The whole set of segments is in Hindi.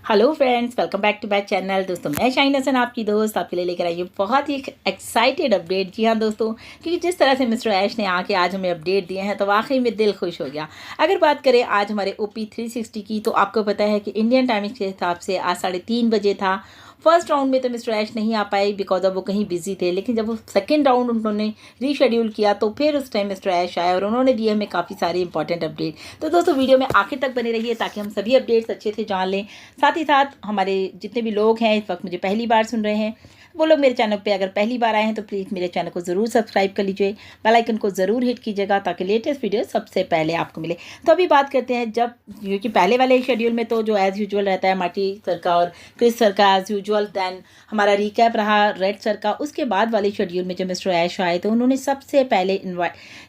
Hello friends, welcome back to my channel. दोस्तों मैं शाहीन हसन आपकी दोस्त आपके लिए लेकर आई हूँ बहुत ही एक्साइटेड अपडेट। जी हाँ दोस्तों, क्योंकि जिस तरह से मिस्टर ऐश ने आके आज हमें अपडेट दिए हैं तो वाकई में दिल खुश हो गया। अगर बात करें आज हमारे OP 360 की, तो आपको पता है कि इंडियन टाइमिंग के हिसाब से आज 3:30 बजे था। फर्स्ट राउंड में तो मिस्टर ऐश नहीं आ पाए बिकॉज ऑफ वो कहीं बिजी थे, लेकिन जब वो सेकंड राउंड उन्होंने रीशेड्यूल किया तो फिर उस टाइम मिस्टर ऐश आए और उन्होंने दिए हमें काफ़ी सारे इंपॉर्टेंट अपडेट। तो दोस्तों वीडियो में आखिर तक बने रहिए ताकि हम सभी अपडेट्स अच्छे से जान लें। साथ ही साथ हमारे जितने भी लोग हैं इस वक्त मुझे पहली बार सुन रहे हैं, वो लोग मेरे चैनल पे अगर पहली बार आए हैं तो प्लीज़ मेरे चैनल को ज़रूर सब्सक्राइब कर लीजिए, बेल आइकन को ज़रूर हिट कीजिएगा ताकि लेटेस्ट वीडियो सबसे पहले आपको मिले। तो अभी बात करते हैं, जब क्योंकि पहले वाले शेड्यूल में तो जो एज़ यूजुअल रहता है मार्टी सर का और क्रिस सर का एज़ यूजुअल, दैन हमारा रिकैप रहा रेड सर का। उसके बाद वाले शेड्यूल में जब मिस्टर ऐश आए तो उन्होंने सबसे पहले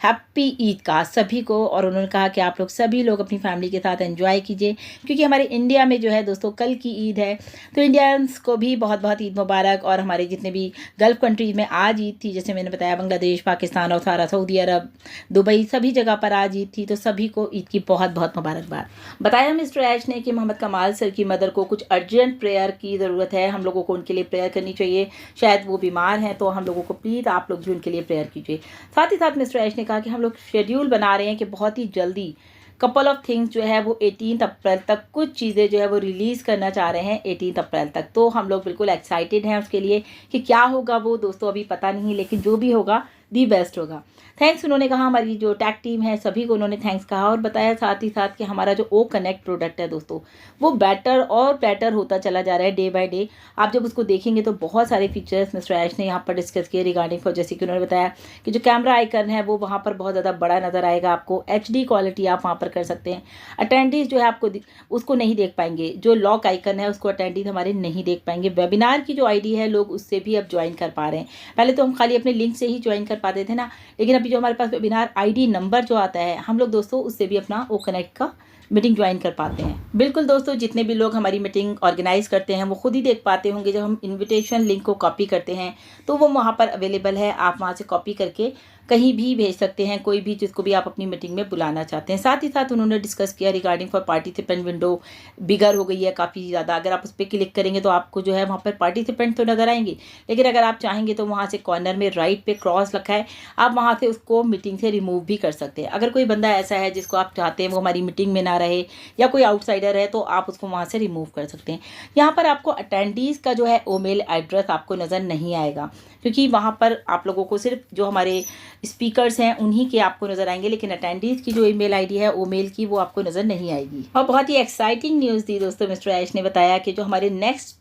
हैप्पी ईद कहा सभी को, और उन्होंने कहा कि आप लोग सभी लोग अपनी फैमिली के साथ एंजॉय कीजिए, क्योंकि हमारे इंडिया में जो है दोस्तों कल की ईद है। तो इंडियंस को भी बहुत बहुत ईद मुबारक। और हमारे जितने भी गल्फ़ कंट्रीज़ में आज ईद थी, जैसे मैंने बताया बांग्लादेश, पाकिस्तान और सारा सऊदी अरब, दुबई, सभी जगह पर आज ईद थी। तो सभी को ईद की बहुत बहुत मुबारकबाद। बताया मिस्टर ऐश ने कि मोहम्मद कमाल सर की मदर को कुछ अर्जेंट प्रेयर की ज़रूरत है, हम लोगों को उनके लिए प्रेयर करनी चाहिए। शायद वो बीमार हैं, तो हम लोगों को प्लीज़ आप लोग भी उनके लिए प्रेयर कीजिए। साथ ही साथ मिस्टर ऐश ने कहा कि हम लोग शेड्यूल बना रहे हैं कि बहुत ही जल्दी कपल ऑफ थिंग्स जो है वो 18 अप्रैल तक कुछ चीज़ें जो है वो रिलीज़ करना चाह रहे हैं 18 अप्रैल तक। तो हम लोग बिल्कुल एक्साइटेड हैं उसके लिए कि क्या होगा वो दोस्तों अभी पता नहीं, लेकिन जो भी होगा दी बेस्ट होगा। थैंक्स उन्होंने कहा, हमारी जो टैग टीम है सभी को उन्होंने थैंक्स कहा और बताया साथ ही साथ कि हमारा जो ओ कनेक्ट प्रोडक्ट है दोस्तों वो बेटर और बेटर होता चला जा रहा है डे बाय डे। आप जब उसको देखेंगे तो बहुत सारे फीचर्स मिस्टर ऐश ने यहाँ पर डिस्कस किए रिगार्डिंग फॉर, जैसे कि उन्होंने बताया कि जो कैमरा आइकन है वो वहाँ पर बहुत ज़्यादा बड़ा नज़र आएगा आपको, HD क्वालिटी आप वहाँ पर कर सकते हैं। अटेंडीज जो है आपको उसको नहीं देख पाएंगे, जो लॉक आइकन है उसको अटेंडीज हमारे नहीं देख पाएंगे। वेबिनार की जो ID है लोग उससे भी अब ज्वाइन कर पा रहे हैं। पहले तो हम खाली अपने लिंक से ही ज्वाइन कर पाते थे ना, लेकिन अभी जो हमारे पास वेबिनार ID नंबर जो आता है हम लोग दोस्तों उससे भी अपना ओ कनेक्ट का मीटिंग ज्वाइन कर पाते हैं। बिल्कुल दोस्तों, जितने भी लोग हमारी मीटिंग ऑर्गेनाइज करते हैं वो खुद ही देख पाते होंगे, जब हम इनविटेशन लिंक को कॉपी करते हैं तो वो वहाँ पर अवेलेबल है, आप वहाँ से कॉपी करके कहीं भी भेज सकते हैं, कोई भी जिसको भी आप अपनी मीटिंग में बुलाना चाहते हैं। साथ ही साथ उन्होंने डिस्कस किया रिगार्डिंग फॉर पार्टिसिपेंट विंडो बिगर हो गई है काफ़ी ज़्यादा। अगर आप उस पर क्लिक करेंगे तो आपको जो है वहाँ पर पार्टिसिपेंट तो नज़र आएंगे, लेकिन अगर आप चाहेंगे तो वहाँ से कॉर्नर में राइट पे क्रॉस रखा है, आप वहाँ से उसको मीटिंग से रिमूव भी कर सकते हैं। अगर कोई बंदा ऐसा है जिसको आप चाहते हैं वो हमारी मीटिंग में ना रहे या कोई आउटसाइडर है तो आप उसको वहाँ से रिमूव कर सकते हैं। यहाँ पर आपको अटेंडीज़ का जो है ईमेल एड्रेस आपको नज़र नहीं आएगा, क्योंकि वहाँ पर आप लोगों को सिर्फ जो हमारे स्पीकर्स हैं उन्हीं के आपको नज़र आएंगे, लेकिन अटेंडीज़ की जो ईमेल ID है वो मेल की वो आपको नज़र नहीं आएगी। और बहुत ही एक्साइटिंग न्यूज़ दी दोस्तों, मिस्टर ऐश ने बताया कि जो हमारे नेक्स्ट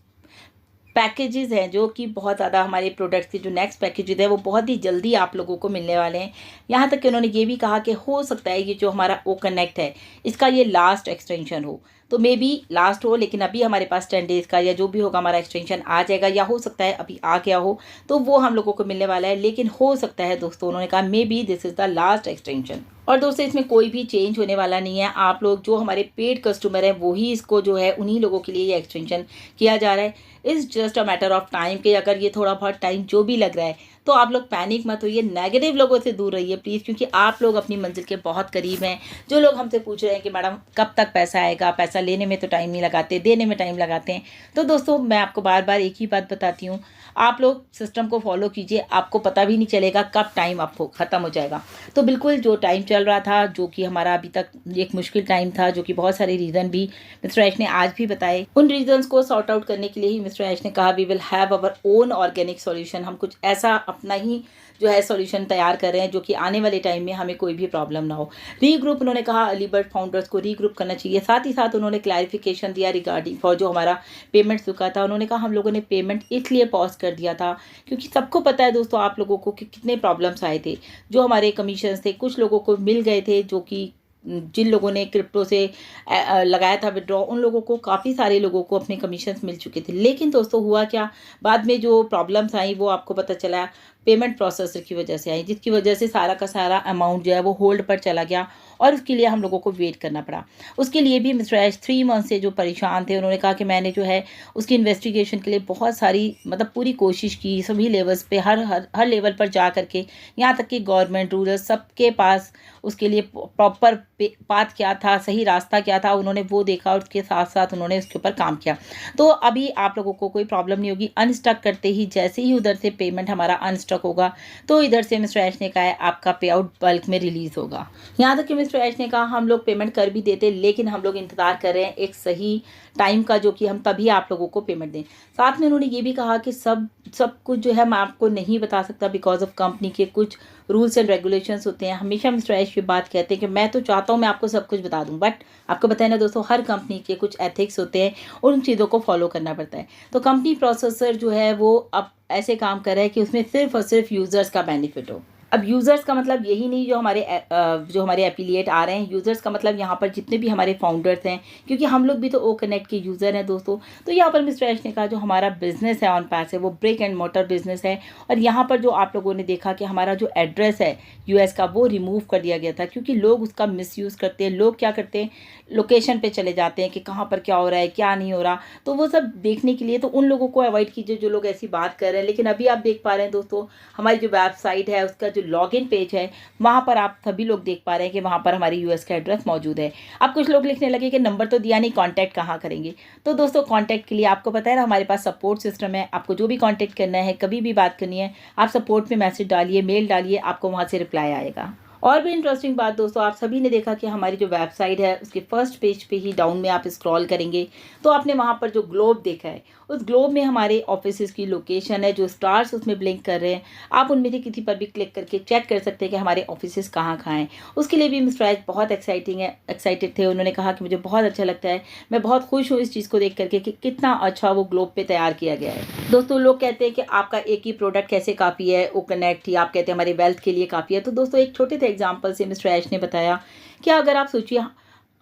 पैकेजेस हैं, जो कि बहुत ज़्यादा हमारे प्रोडक्ट्स के जो नेक्स्ट पैकेजेस है वो बहुत ही जल्दी आप लोगों को मिलने वाले हैं। यहाँ तक कि उन्होंने ये भी कहा कि हो सकता है ये जो हमारा ओ कनेक्ट है इसका ये लास्ट एक्सटेंशन हो, तो मे बी लास्ट हो, लेकिन अभी हमारे पास 10 डेज़ का या जो भी होगा हमारा एक्सटेंशन आ जाएगा, या हो सकता है अभी आ गया हो तो वो हम लोगों को मिलने वाला है। लेकिन हो सकता है दोस्तों, उन्होंने कहा may be this is the last extension. और दोस्तों इसमें कोई भी चेंज होने वाला नहीं है, आप लोग जो हमारे पेड कस्टमर हैं वही इसको जो है उन्हीं लोगों के लिए ये एक्सटेंशन किया जा रहा है। It's just a matter of time कि अगर ये थोड़ा बहुत टाइम जो भी लग रहा है तो आप लोग पैनिक मत होइए, नेगेटिव लोगों से दूर रहिए प्लीज़, क्योंकि आप लोग अपनी मंजिल के बहुत करीब हैं। जो लोग हमसे पूछ रहे हैं कि मैडम कब तक पैसा आएगा, पैसा लेने में तो टाइम नहीं लगाते, देने में टाइम लगाते हैं, तो दोस्तों मैं आपको बार बार एक ही बात बताती हूँ, आप लोग सिस्टम को फॉलो कीजिए, आपको पता भी नहीं चलेगा कब टाइम आपको ख़त्म हो जाएगा। तो बिल्कुल जो टाइम चल रहा था, जो कि हमारा अभी तक एक मुश्किल टाइम था, जो कि बहुत सारे रीज़न भी मिस्टर ऐश ने आज भी बताए, उन रीजंस को सॉर्ट आउट करने के लिए ही मिस्टर ऐश ने कहा we will have our own organic solution. हम कुछ ऐसा अपना ही जो है सॉल्यूशन तैयार कर रहे हैं जो कि आने वाले टाइम में हमें कोई भी प्रॉब्लम ना हो। रीग्रुप उन्होंने कहा अर्लीबर्ड फाउंडर्स को रीग्रुप करना चाहिए। साथ ही साथ उन्होंने क्लैरिफिकेशन दिया रिगार्डिंग फॉर जो हमारा पेमेंट रुका था। उन्होंने कहा हम लोगों ने पेमेंट इसलिए पॉज कर दिया था क्योंकि सबको पता है दोस्तों आप लोगों को कि कितने प्रॉब्लम्स आए थे। जो हमारे कमीशन थे कुछ लोगों को मिल गए थे, जो कि जिन लोगों ने क्रिप्टो से लगाया था विड्रॉ, उन लोगों को काफ़ी सारे लोगों को अपने कमीशंस मिल चुके थे। लेकिन दोस्तों हुआ क्या, बाद में जो प्रॉब्लम्स आई वो आपको पता चला, पेमेंट प्रोसेसर की वजह से आई, जिसकी वजह से सारा का सारा अमाउंट जो है वो होल्ड पर चला गया और उसके लिए हम लोगों को वेट करना पड़ा। उसके लिए भी मिस्टर ऐश 3 मंथ से जो परेशान थे, उन्होंने कहा कि मैंने जो है उसकी इन्वेस्टिगेशन के लिए बहुत सारी मतलब पूरी कोशिश की, सभी लेवल्स पे हर लेवल पर जा करके, यहाँ तक कि गवर्नमेंट रूलर सबके पास उसके लिए प्रॉपर पाथ क्या था, सही रास्ता क्या था, उन्होंने वो देखा और उसके साथ साथ उन्होंने उसके ऊपर काम किया। तो अभी आप लोगों को कोई प्रॉब्लम नहीं होगी। अनस्टक करते ही जैसे ही उधर से पेमेंट हमारा अनस्टक होगा तो इधर से मिस्टर ऐश ने कहा है आपका पे आउट बल्क में रिलीज होगा। यहाँ तक कि मिस्टर ऐश ने कहा हम लोग पेमेंट कर भी देते, लेकिन हम लोग इंतजार कर रहे हैं एक सही टाइम का, जो कि हम तभी आप लोगों को पेमेंट दें। साथ में उन्होंने ये भी कहा कि सब कुछ जो है मैं आपको नहीं बता सकता, बिकॉज ऑफ कंपनी के कुछ रूल्स एंड रेगुलेशंस होते हैं। हमेशा मिस्टर ऐश ये बात कहते हैं कि मैं तो चाहता हूँ मैं आपको सब कुछ बता दूँ, बट आपको बताया ना दोस्तों, हर कंपनी के कुछ एथिक्स होते हैं और उन चीज़ों को फॉलो करना पड़ता है। तो कंपनी प्रोसेसर जो है वो अब ऐसे काम कर रहा है कि उसमें सिर्फ और सिर्फ यूज़र्स का बेनिफिट हो। अब यूज़र्स का मतलब यही नहीं जो हमारे एफिलिएट आ रहे हैं, यूज़र्स का मतलब यहाँ पर जितने भी हमारे फाउंडर्स हैं, क्योंकि हम लोग भी तो ओ कनेक्ट के यूज़र हैं दोस्तों। तो यहाँ पर मिस्टर ऐश ने कहा जो हमारा बिज़नेस है ऑन पैस है वो ब्रिक एंड मोटर बिज़नेस है, और यहाँ पर जो आप लोगों ने देखा कि हमारा जो एड्रेस है यूएस का वो रिमूव कर दिया गया था, क्योंकि लोग उसका मिसयूज़ करते हैं। लोग क्या करते हैं, लोकेशन पे चले जाते हैं कि कहाँ पर क्या हो रहा है क्या नहीं हो रहा, तो वो सब देखने के लिए तो उन लोगों को अवॉइड कीजिए जो लोग ऐसी बात कर रहे हैं। लेकिन अभी आप देख पा रहे हैं दोस्तों, हमारी जो वेबसाइट है उसका जो लॉगिन पेज है वहाँ पर आप सभी लोग देख पा रहे हैं कि वहाँ पर हमारी यूएस का एड्रेस मौजूद है। अब कुछ लोग लिखने लगे कि नंबर तो दिया नहीं, कांटेक्ट कहाँ करेंगे। तो दोस्तों कांटेक्ट के लिए आपको पता है ना, हमारे पास सपोर्ट सिस्टम है। आपको जो भी कांटेक्ट करना है, कभी भी बात करनी है, आप सपोर्ट में मैसेज डालिए, मेल डालिए, आपको वहाँ से रिप्लाई आएगा। और भी इंटरेस्टिंग बात दोस्तों, आप सभी ने देखा कि हमारी जो वेबसाइट है उसके फर्स्ट पेज पे ही डाउन में आप स्क्रॉल करेंगे तो आपने वहाँ पर जो ग्लोब देखा है, उस ग्लोब में हमारे ऑफिसेज की लोकेशन है, जो स्टार्स उसमें ब्लिंक कर रहे हैं। आप उनमें से किसी पर भी क्लिक करके चेक कर सकते हैं कि हमारे ऑफिसेज कहाँ हैं। उसके लिए भी मिस्टर ऐश बहुत एक्साइटेड थे। उन्होंने कहा कि मुझे बहुत अच्छा लगता है, मैं बहुत खुश हूँ इस चीज़ को देख करके कि कितना अच्छा वो ग्लोब पे तैयार किया गया है। दोस्तों लोग कहते हैं कि आपका एक ही प्रोडक्ट कैसे काफ़ी है, ओ कनेक्ट ही आप कहते हैं हमारे वेल्थ के लिए काफ़ी है। तो दोस्तों एक छोटे से एग्जाम्पल से मिस्टर ऐश ने बताया कि अगर आप सोचिए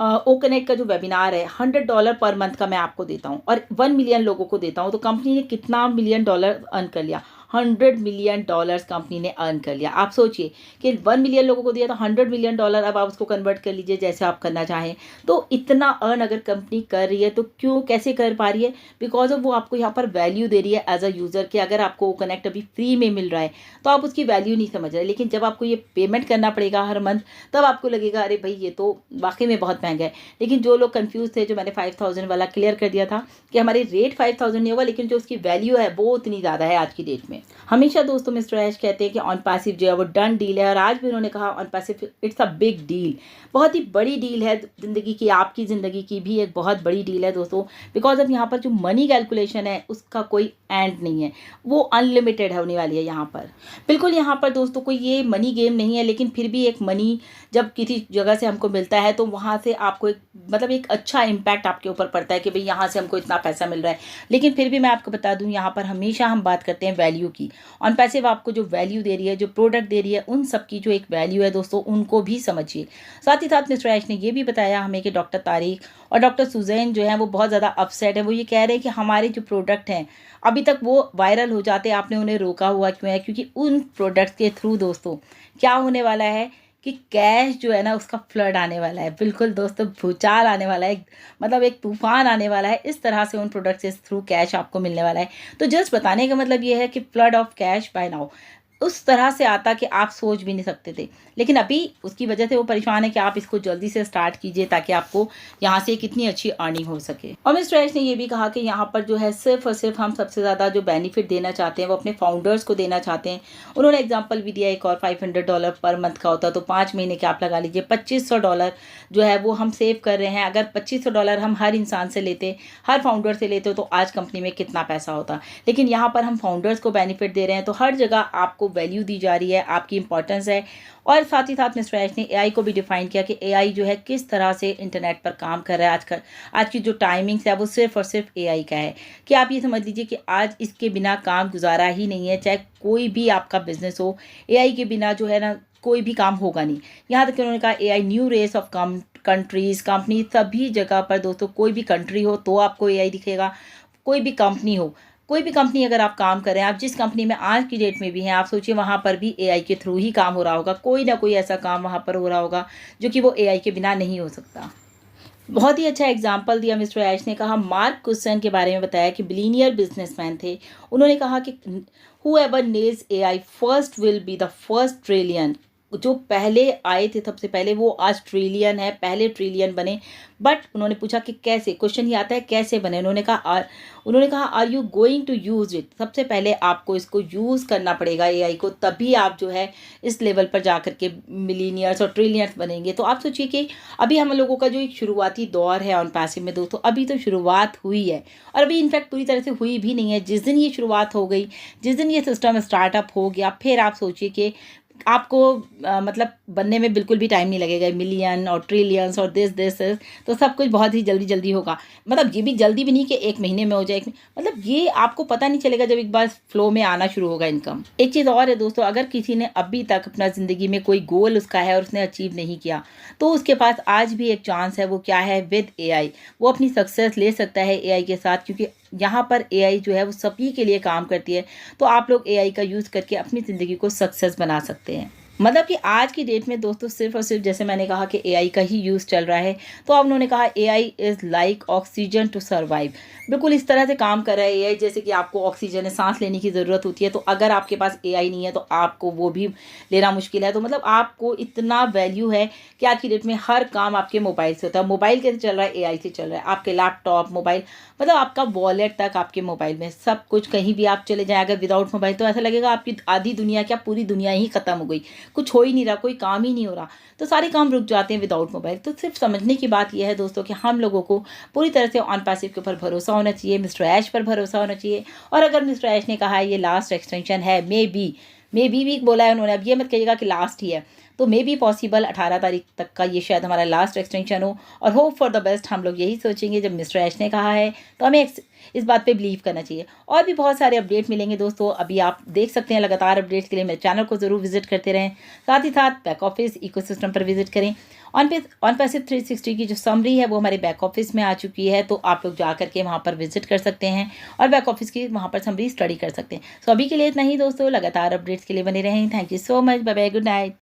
ओ कनेक्ट का जो वेबिनार है $100 पर मंथ का मैं आपको देता हूँ और 1 मिलियन लोगों को देता हूँ, तो कंपनी ने कितना $1 मिलियन अर्न कर लिया, $100 मिलियन कंपनी ने अर्न कर लिया। आप सोचिए कि 1 मिलियन लोगों को दिया तो $100 मिलियन, अब आप उसको कन्वर्ट कर लीजिए जैसे आप करना चाहें। तो इतना अर्न अगर कंपनी कर रही है तो क्यों कैसे कर पा रही है, बिकॉज ऑफ वो आपको यहाँ पर वैल्यू दे रही है एज अ यूज़र कि अगर आपको वो कनेक्ट अभी फ्री में मिल रहा है तो आप उसकी वैल्यू नहीं समझ रहे, लेकिन जब आपको ये पेमेंट करना पड़ेगा हर मंथ तब आपको लगेगा अरे भाई ये तो वाकई में बहुत महंगा है। लेकिन जो लोग कंफ्यूज थे, जो मैंने 5000 वाला क्लियर कर दिया था कि हमारी रेट 5000 नहीं होगा, लेकिन जो उसकी वैल्यू है वो उतनी ज़्यादा है आज की डेट में। हमेशा दोस्तों मिस्टर ऐश कहते हैं कि ऑन पैसिव जो है वो डन डील है, और आज भी उन्होंने कहा on passive it's a big deal, बहुत ही बड़ी डील है ज़िंदगी की, आपकी ज़िंदगी की भी एक बहुत बड़ी डील है दोस्तों। बिकॉज अब यहाँ पर जो मनी कैलकुलेशन है उसका कोई एंड नहीं है, वो अनलिमिटेड होने वाली है यहाँ पर। बिल्कुल यहाँ पर दोस्तों कोई ये मनी गेम नहीं है, लेकिन फिर भी एक मनी जब किसी जगह से हमको मिलता है तो वहाँ से आपको एक अच्छा इम्पैक्ट आपके ऊपर पड़ता है कि भाई यहाँ से हमको इतना पैसा मिल रहा है। लेकिन फिर भी मैं आपको बता दूँ, यहाँ पर हमेशा हम बात करते हैं वैल्यू की। ऑन पैसिव आपको जो वैल्यू दे रही है, जो प्रोडक्ट दे रही है, उन सब की जो एक वैल्यू है दोस्तों, उनको भी समझिए। साथ ही साथ मिस्टर ऐश ने ये भी बताया हमें कि डॉक्टर तारिक और डॉक्टर सुजैन जो है वो बहुत ज़्यादा अपसेट है। वो ये कह रहे हैं कि हमारे जो प्रोडक्ट हैं अभी तक वो वायरल हो जाते, आपने उन्हें रोका हुआ क्यों है, क्योंकि उन प्रोडक्ट्स के थ्रू दोस्तों क्या होने वाला है कि कैश जो है ना उसका फ्लड आने वाला है। बिल्कुल दोस्तों भूचाल आने वाला है, मतलब एक तूफान आने वाला है। इस तरह से उन प्रोडक्ट्स के थ्रू कैश आपको मिलने वाला है। तो जस्ट बताने का मतलब ये है कि flood of cash by now उस तरह से आता कि आप सोच भी नहीं सकते थे, लेकिन अभी उसकी वजह से वो परेशान है कि आप इसको जल्दी से स्टार्ट कीजिए ताकि आपको यहाँ से कितनी अच्छी अर्निंग हो सके। और मिस्टर ऐश ने ये भी कहा कि यहाँ पर जो है सिर्फ और सिर्फ हम सबसे ज़्यादा जो बेनिफिट देना चाहते हैं वो अपने फाउंडर्स को देना चाहते हैं। उन्होंने एग्जाम्पल भी दिया, एक और $500 पर मंथ का होता तो 5 महीने के आप लगा लीजिए $2500 जो है वो हम सेव कर रहे हैं। अगर $2500 हम हर इंसान से लेते, हर फाउंडर से लेते तो आज कंपनी में कितना पैसा होता। लेकिन यहाँ पर हम फाउंडर्स को बेनिफिट दे रहे हैं, तो हर जगह आपको वैल्यू दी जा रही है, आपकी इंपॉर्टेंस है। और साथ ही साथ मिस्टर ऐश ने एआई को भी डिफाइन किया कि एआई जो है किस तरह से इंटरनेट पर काम कर रहा है। आज की जो टाइमिंग्स है वो सिर्फ और सिर्फ एआई का है कि आप ये समझ लीजिए कि आज इसके बिना काम गुजारा ही नहीं है। चाहे कोई भी आपका बिजनेस हो, एआई के बिना जो है ना कोई भी काम होगा नहीं। यहाँ तक उन्होंने कहा AI new race of countries, company, सभी जगह पर दोस्तों कोई भी कंट्री हो तो आपको एआई दिखेगा, कोई भी कंपनी हो, कोई भी कंपनी अगर आप काम कर रहे हैं, आप जिस कंपनी में आज की डेट में भी हैं, आप सोचिए वहाँ पर भी एआई के थ्रू ही काम हो रहा होगा। कोई ना कोई ऐसा काम वहाँ पर हो रहा होगा जो कि वो एआई के बिना नहीं हो सकता। बहुत ही अच्छा एग्जाम्पल दिया मिस्टर ऐश ने। कहा मार्क कुसन के बारे में बताया कि बिलीनियर बिजनेसमैन थे। उन्होंने कहा कि whoever nails AI first will be the first trillion। जो पहले आए थे सबसे पहले वो आज ट्रिलियन है, पहले ट्रिलियन बने। बट उन्होंने पूछा कि कैसे, क्वेश्चन ही आता है कैसे बने। उन्होंने कहा are you going to use it. सबसे पहले आपको इसको यूज़ करना पड़ेगा एआई को, तभी आप जो है इस लेवल पर जा कर के मिलीनियर्स और ट्रिलियंस बनेंगे। तो आप सोचिए कि अभी हम लोगों का जो एक शुरुआती दौर है ऑन पैसिव में दोस्तों, अभी तो शुरुआत हुई है और अभी इनफैक्ट पूरी तरह से हुई भी नहीं है। जिस दिन ये शुरुआत हो गई, जिस दिन ये सिस्टम स्टार्टअप हो गया, फिर आप सोचिए कि आपको मतलब बनने में बिल्कुल भी टाइम नहीं लगेगा। मिलियन और ट्रिलियंस और दिस तो सब कुछ बहुत ही जल्दी जल्दी होगा। मतलब ये भी जल्दी भी नहीं कि एक महीने में हो जाए, मतलब ये आपको पता नहीं चलेगा जब एक बार फ्लो में आना शुरू होगा इनकम। एक चीज़ और है दोस्तों, अगर किसी ने अभी तक अपना ज़िंदगी में कोई गोल उसका है और उसने अचीव नहीं किया, तो उसके पास आज भी एक चांस है। वो क्या है? विद एआई वो अपनी सक्सेस ले सकता है एआई के साथ, क्योंकि यहाँ पर एआई जो है वो सभी के लिए काम करती है। तो आप लोग एआई का यूज़ करके अपनी ज़िंदगी को सक्सेस बना सकते हैं। मतलब कि आज की डेट में दोस्तों सिर्फ और सिर्फ जैसे मैंने कहा कि एआई का ही यूज़ चल रहा है। तो अब उन्होंने कहा AI is like oxygen to survive. बिल्कुल इस तरह से काम कर रहा है एआई जैसे कि आपको ऑक्सीजन है, सांस लेने की ज़रूरत होती है। तो अगर आपके पास एआई नहीं है तो आपको वो भी लेना मुश्किल है। तो मतलब आपको इतना वैल्यू है कि आज की डेट में हर काम आपके मोबाइल से होता है। मोबाइल कैसे चल रहा है? एआई से चल रहा है। आपके लैपटॉप, मोबाइल, मतलब आपका वॉलेट तक आपके मोबाइल में, सब कुछ। कहीं भी आप चले जाएं अगर विदाउट मोबाइल तो ऐसा लगेगा आपकी आधी दुनिया, क्या पूरी दुनिया ही ख़त्म हो गई, कुछ हो ही नहीं रहा, कोई काम ही नहीं हो रहा। तो सारे काम रुक जाते हैं विदाउट मोबाइल। तो सिर्फ समझने की बात यह है दोस्तों कि हम लोगों को पूरी तरह से ऑन पैसिव के ऊपर भरोसा होना चाहिए, मिस्टर ऐश पर भरोसा होना चाहिए। और अगर मिस्टर ऐश ने कहा है ये लास्ट एक्सटेंशन है, मे बी भी बोला है उन्होंने, अब ये मत कहिएगा कि लास्ट ही है। तो मे बी पॉसिबल 18 तारीख तक का ये शायद हमारा लास्ट एक्सटेंशन हो। और होप फॉर द बेस्ट हम लोग यही सोचेंगे। जब मिस्टर ऐश ने कहा है तो हमें इस बात पे बिलीव करना चाहिए। और भी बहुत सारे अपडेट मिलेंगे दोस्तों। अभी आप देख सकते हैं लगातार अपडेट्स के लिए मेरे चैनल को ज़रूर विजिट करते रहें। साथ ही साथ बैक ऑफिस इकोसिस्टम पर विजिट करें। ऑन पैसिव 360 की जो समरी है वो हमारे बैक ऑफिस में आ चुकी है। तो आप लोग जा करके वहाँ पर विजिट कर सकते हैं और बैक ऑफिस की वहाँ पर समरी स्टडी कर सकते हैं। सो अभी के लिए इतना ही दोस्तों। लगातार अपडेट्स के लिए बने रहें। Thank you so much. Bye bye, good night.